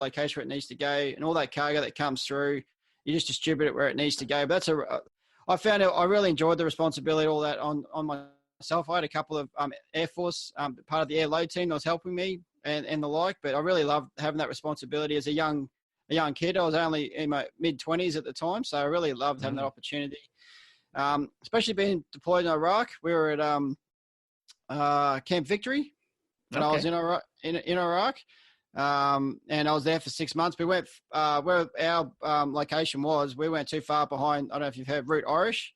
location where it needs to go, and all that cargo that comes through, you just distribute it where it needs to go. But I found I really enjoyed the responsibility, all that on myself. I had a couple of Air Force, part of the air load team that was helping me and the like, but I really loved having that responsibility as a young kid. I was only in my mid-20s at the time, so I really loved having that opportunity. Especially being deployed in Iraq. We were at Camp Victory when I was in Iraq. And I was there for 6 months. We went where our location was. We weren't too far behind. I don't know if you've heard Route Irish.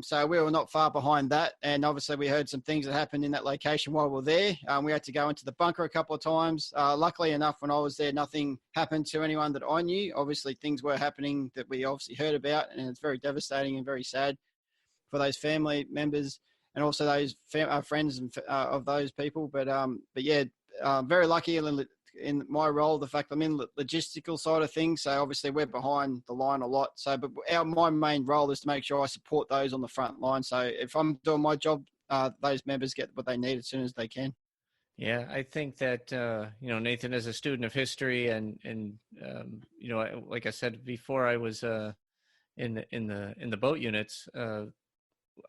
So we were not far behind that. And obviously we heard some things that happened in that location while we were there. We had to go into the bunker a couple of times. Luckily enough, when I was there, nothing happened to anyone that I knew. Obviously things were happening that we obviously heard about, and it's very devastating and very sad for those family members and also those friends and of those people. But yeah, very lucky in my role, the fact I'm in the logistical side of things. So obviously we're behind the line a lot. So, but my main role is to make sure I support those on the front line. So if I'm doing my job, those members get what they need as soon as they can. Yeah, I think that, Nathan, as a student of history and like I said before, I was in the boat units.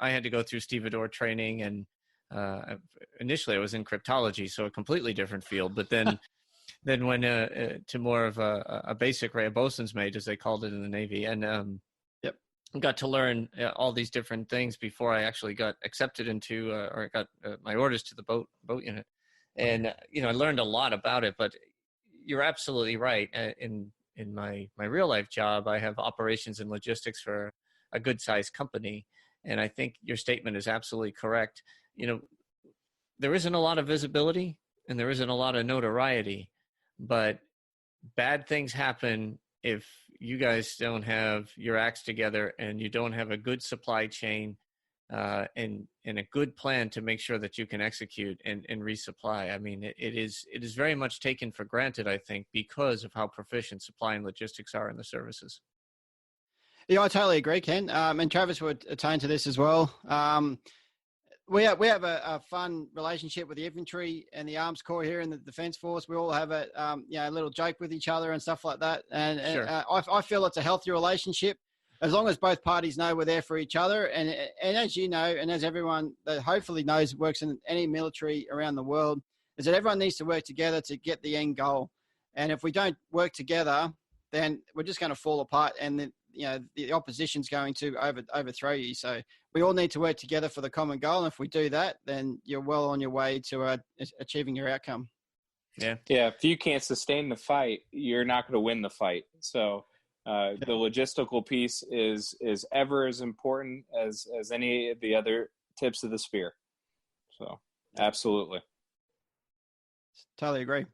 I had to go through stevedore training, and initially I was in cryptology, so a completely different field. But then went to more of a basic a bosun's mate, as they called it in the Navy, and got to learn all these different things before I actually got accepted into or got my orders to the boat unit. And I learned a lot about it. But you're absolutely right. In my real life job, I have operations and logistics for a good sized company, and I think your statement is absolutely correct. There isn't a lot of visibility and there isn't a lot of notoriety, but bad things happen if you guys don't have your acts together and you don't have a good supply chain and a good plan to make sure that you can execute and resupply. I mean, it is very much taken for granted, I think, because of how proficient supply and logistics are in the services. Yeah, I totally agree, Ken. And Travis would attain to this as well. We have a fun relationship with the infantry and the arms corps here in the Defence Force. We all have a little joke with each other and stuff like that. And, sure. I feel it's a healthy relationship as long as both parties know we're there for each other. And as you know, and as everyone that hopefully knows works in any military around the world, is that everyone needs to work together to get the end goal. And if we don't work together, then we're just going to fall apart, and then the opposition's going to overthrow you. So we all need to work together for the common goal. And if we do that, then you're well on your way to achieving your outcome. Yeah. If you can't sustain the fight, you're not going to win the fight. So the logistical piece is ever as important as any of the other tips of the spear. So absolutely. Totally agree.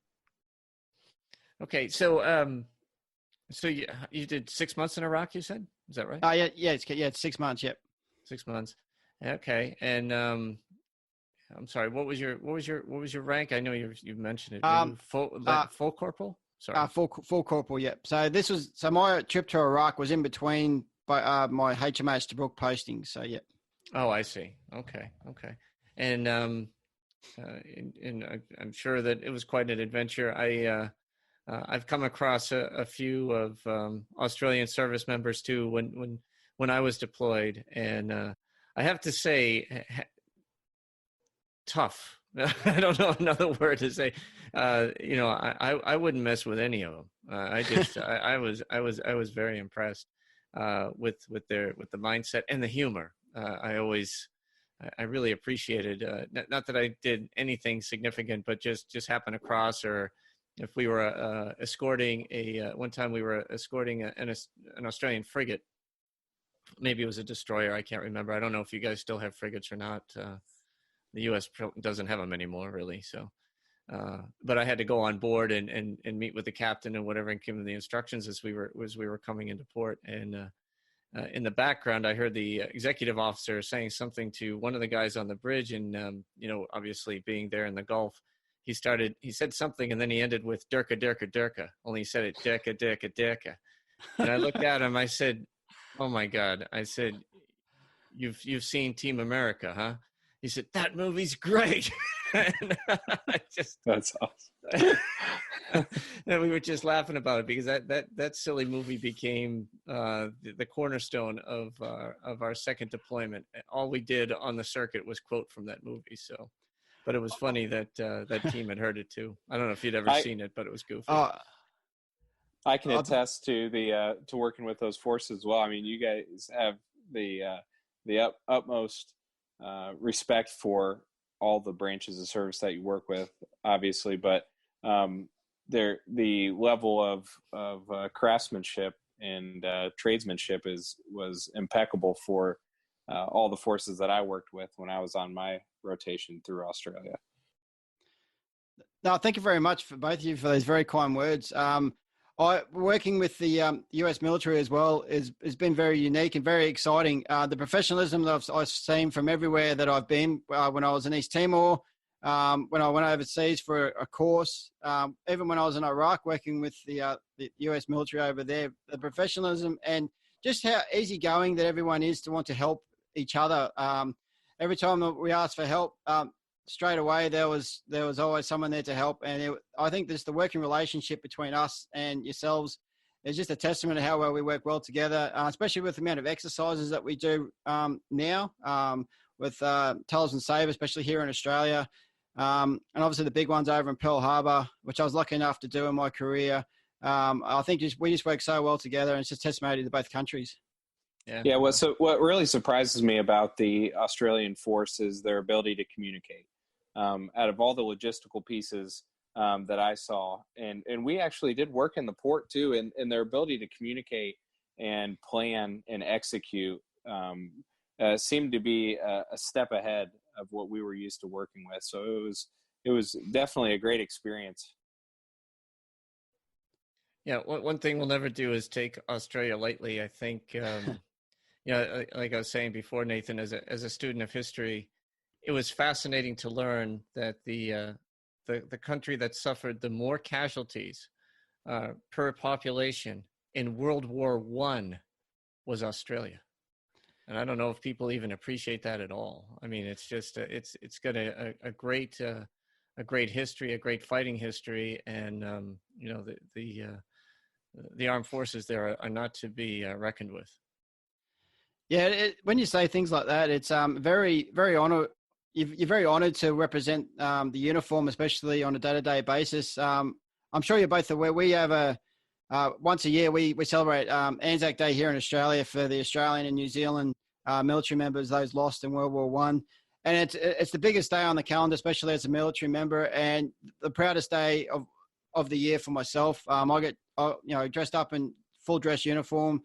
Okay. So, so you did 6 months in Iraq, you said? Is that right? It's 6 months. Yep. 6 months. Okay. And I'm sorry. What was your rank? I know you've mentioned it. Full corporal. Sorry. Full corporal. Yep. So my trip to Iraq was in between my HMAS Tobruk posting. So yep. Oh, I see. Okay. And I'm sure that it was quite an adventure. I've come across a few of Australian service members too when I was deployed, and I have to say, tough. I don't know another word to say. I wouldn't mess with any of them. I was very impressed with the mindset and the humor. I really appreciated. Not that I did anything significant, but just happened across or. If we were escorting one time we were escorting an Australian frigate, maybe it was a destroyer, I can't remember. I don't know if you guys still have frigates or not. The U.S. doesn't have them anymore, really. So, but I had to go on board and meet with the captain and whatever, and give him the instructions as we were coming into port. And in the background, I heard the executive officer saying something to one of the guys on the bridge, and obviously being there in the Gulf. He said something, and then he ended with Durka, Durka, Durka. Only he said it, Durka, Durka, Durka. And I looked at him, I said, oh my God. I said, you've seen Team America, huh? He said, that movie's great. And I just That's awesome. and we were just laughing about it because that silly movie became the cornerstone of our second deployment. All we did on the circuit was quote from that movie. So, but it was funny that that team had heard it too. I don't know if you'd ever seen it, but it was goofy. I can attest to to working with those forces as well. I mean, you guys have the utmost respect for all the branches of service that you work with, obviously, but the level of craftsmanship and tradesmanship was impeccable for all the forces that I worked with when I was on my rotation through Australia. No, thank you very much for both of you for those very kind words. Working with the U.S. military as well has been very unique and very exciting. The professionalism that I've seen from everywhere that I've been, when I was in East Timor, when I went overseas for a course, even when I was in Iraq working with the U.S. military over there, the professionalism and just how easygoing that everyone is to want to help each other. Every time that we asked for help, straight away there was always someone there to help, and I think this the working relationship between us and yourselves is just a testament to how well we work well together, especially with the amount of exercises that we do now with Tell and Save, especially here in Australia, and obviously the big ones over in Pearl Harbor, which I was lucky enough to do in my career. I think we just work so well together, and it's just testimony to both countries. Yeah. What really surprises me about the Australian force is their ability to communicate. Out of all the logistical pieces that I saw, and we actually did work in the port too, and their ability to communicate and plan and execute seemed to be a step ahead of what we were used to working with. So it was definitely a great experience. Yeah, one thing we'll never do is take Australia lightly. I think, like I was saying before, Nathan, as a student of history, it was fascinating to learn that the country that suffered the more casualties per population in World War I was Australia, and I don't know if people even appreciate that at all. I mean, it's just it's got a great history, a great fighting history, and the armed forces there are not to be reckoned with. Yeah, when you say things like that, it's very, very honored. You're very honored to represent the uniform, especially on a day-to-day basis. I'm sure you're both aware we have once a year we celebrate Anzac Day here in Australia for the Australian and New Zealand military members, those lost in World War One, and it's the biggest day on the calendar, especially as a military member, and the proudest day of the year for myself. I get dressed up in full dress uniform.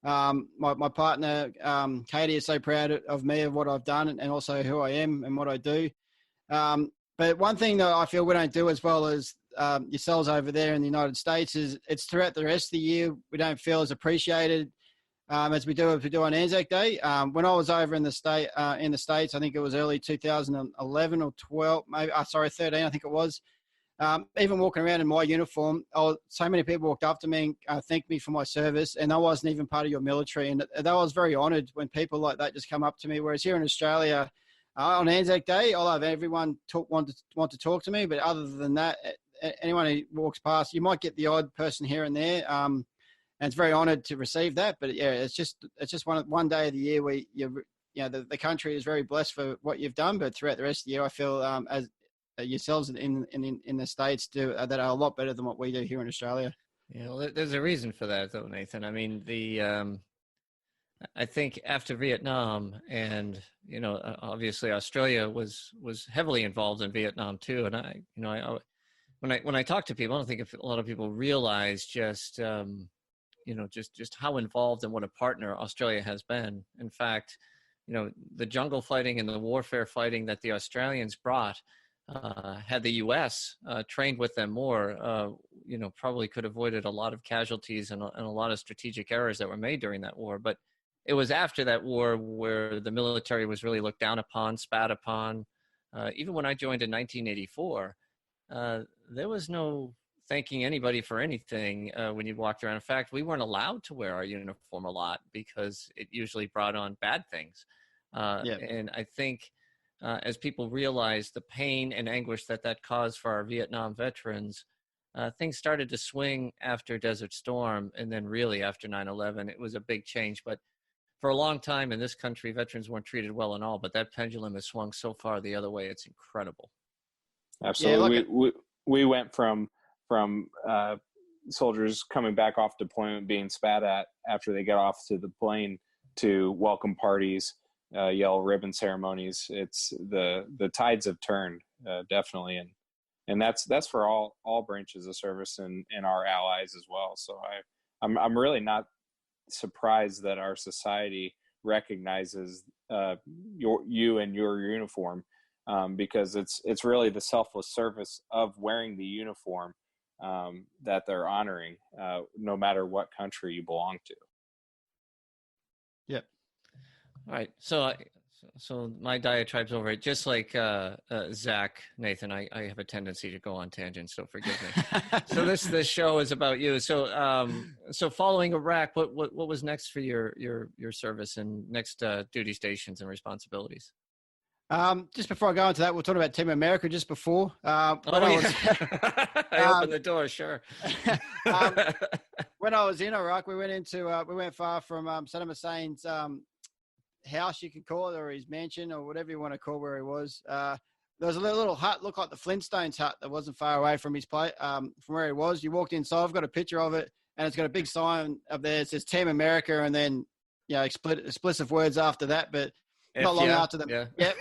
My partner, Katie, is so proud of me, of what I've done, and also who I am and what I do. But one thing that I feel we don't do as well as yourselves over there in the United States is it's throughout the rest of the year we don't feel as appreciated as we do on Anzac Day. When I was over in the States, I think it was early 2011 or 12, maybe 13, I think it was. Even walking around in my uniform, so many people walked up to me and thanked me for my service, and I wasn't even part of your military. And I was very honoured when people like that just come up to me. Whereas here in Australia, on Anzac Day, I'll have everyone want to talk to me. But other than that, anyone who walks past, you might get the odd person here and there. And it's very honoured to receive that. But yeah, it's just one day of the year where the country is very blessed for what you've done. But throughout the rest of the year, I feel as yourselves in the States do that are a lot better than what we do here in Australia. Yeah, well, there's a reason for that, though, Nathan. I mean, I think after Vietnam, and obviously Australia was heavily involved in Vietnam too. And when I talk to people, I don't think a lot of people realize just how involved and what a partner Australia has been. In fact, the jungle fighting and the warfare fighting that the Australians brought. Had the U.S. Trained with them more, probably could have avoided a lot of casualties and a lot of strategic errors that were made during that war. But it was after that war where the military was really looked down upon, spat upon. Even when I joined in 1984, there was no thanking anybody for anything when you walked around. In fact, we weren't allowed to wear our uniform a lot because it usually brought on bad things. And I think as people realized the pain and anguish that caused for our Vietnam veterans, things started to swing after Desert Storm, and then really after 9/11, it was a big change. But for a long time in this country, veterans weren't treated well and all, but that pendulum has swung so far the other way. It's incredible. Absolutely. Yeah, we went from soldiers coming back off deployment being spat at after they get off to the plane to welcome parties, yellow ribbon ceremonies. It's the tides have turned, definitely. And that's for all branches of service and our allies as well. So I'm really not surprised that our society recognizes you and your uniform, because it's really the selfless service of wearing the uniform that they're honoring, no matter what country you belong to. Yep. All right. So my diatribe's over it. Just like Zach, Nathan, I have a tendency to go on tangents, so forgive me. So this show is about you. So following Iraq, what was next for your service and next duty stations and responsibilities? Just before I go into that, we'll talk about Team America just before. I opened the door, sure. When I was in Iraq, we went far from Saddam Hussein's house, you could call it, or his mansion, or whatever you want to call where he was. There was a little hut, looked like the Flintstones hut, that wasn't far away from his place, from where he was. You walked inside, I've got a picture of it, and it's got a big sign up there. It says Team America, and then explicit words after that, but not long after them. Yeah. Yep.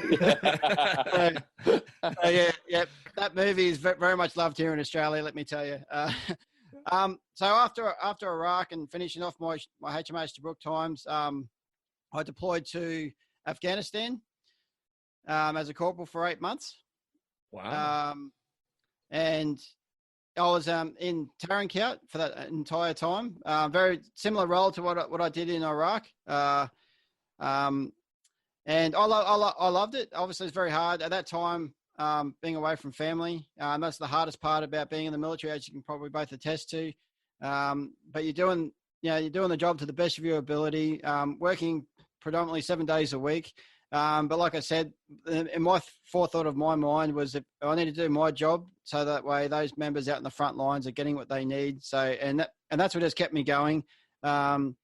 That movie is very much loved here in Australia, let me tell you. So after Iraq and finishing off my HMAS Tobruk times, I deployed to Afghanistan as a corporal for 8 months. Wow. And I was in Tarankout for that entire time. Very similar role to what I did in Iraq. And I loved it. Obviously, it's very hard at that time, being away from family. That's the hardest part about being in the military, as you can probably both attest to. But you're doing the job to the best of your ability, working predominantly 7 days a week. But like I said, in my forethought of my mind was that I need to do my job so that way those members out in the front lines are getting what they need. So, and that's what has kept me going. And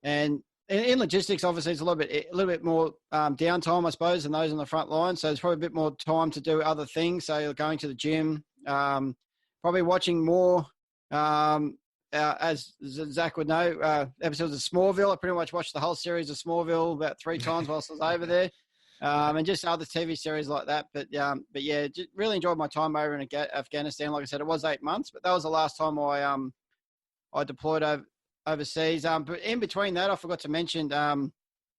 in logistics, obviously, it's a little bit more downtime, I suppose, than those on the front line. So there's probably a bit more time to do other things. So you're going to the gym, probably watching more, as Zach would know, episodes of Smallville. I pretty much watched the whole series of Smallville about 3 times whilst I was over there, and just other TV series like that. But yeah, just really enjoyed my time over in Afghanistan. Like I said, it was 8 months, but that was the last time I deployed overseas. But in between that, I forgot to mention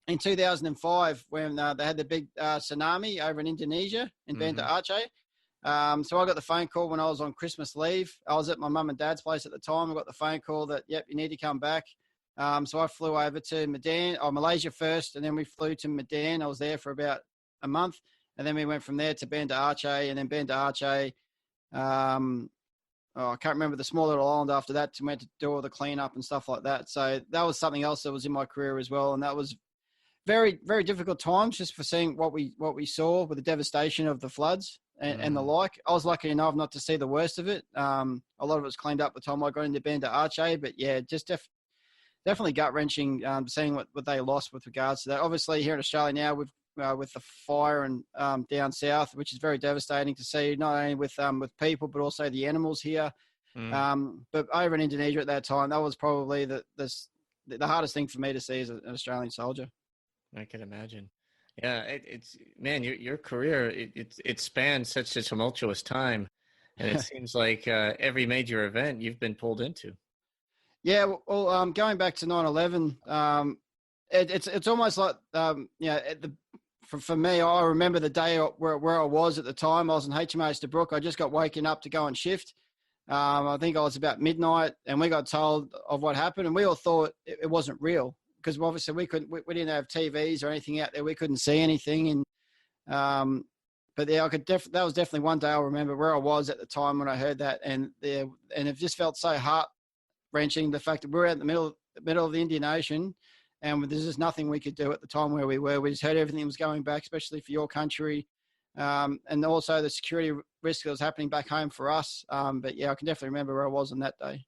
in 2005 when they had the big tsunami over in Indonesia in Banda Aceh. So I got the phone call when I was on Christmas leave. I was at my mum and dad's place at the time. I got the phone call that, yep, you need to come back. So I flew over to Malaysia first, and then we flew to Medan. I was there for about a month, and then we went from there to Banda Aceh, and then Banda Aceh. I can't remember the small little island after that, to went to do all the cleanup and stuff like that. So that was something else that was in my career as well, and that was very, very difficult times just for seeing what we saw with the devastation of the floods and the like. I was lucky enough not to see the worst of it. A lot of it was cleaned up by the time I got into Banda Aceh, but yeah, just definitely gut wrenching seeing what they lost with regards to that. Obviously, here in Australia now, with the fire and down south, which is very devastating to see, not only with people but also the animals here. But over in Indonesia at that time, that was probably the hardest thing for me to see as an Australian soldier. I can imagine. Yeah, it's man, your career it spans such a tumultuous time, and it seems like every major event you've been pulled into. Yeah, well, going back to 9/11, it's almost like for me, I remember the day where I was at the time. I was in HMAS Tobruk. I just got woken up to go on shift. I think I was about midnight, and we got told of what happened, and we all thought it wasn't real, because obviously we didn't have TVs or anything out there. We couldn't see anything, and but yeah, that was definitely one day I'll remember where I was at the time when I heard that, and it just felt so heart wrenching, the fact that we're out in the middle of the Indian Ocean, And there's just nothing we could do at the time where we were. We just heard everything was going back, especially for your country. And also the security risk that was happening back home for us. But yeah, I can definitely remember where I was on that day.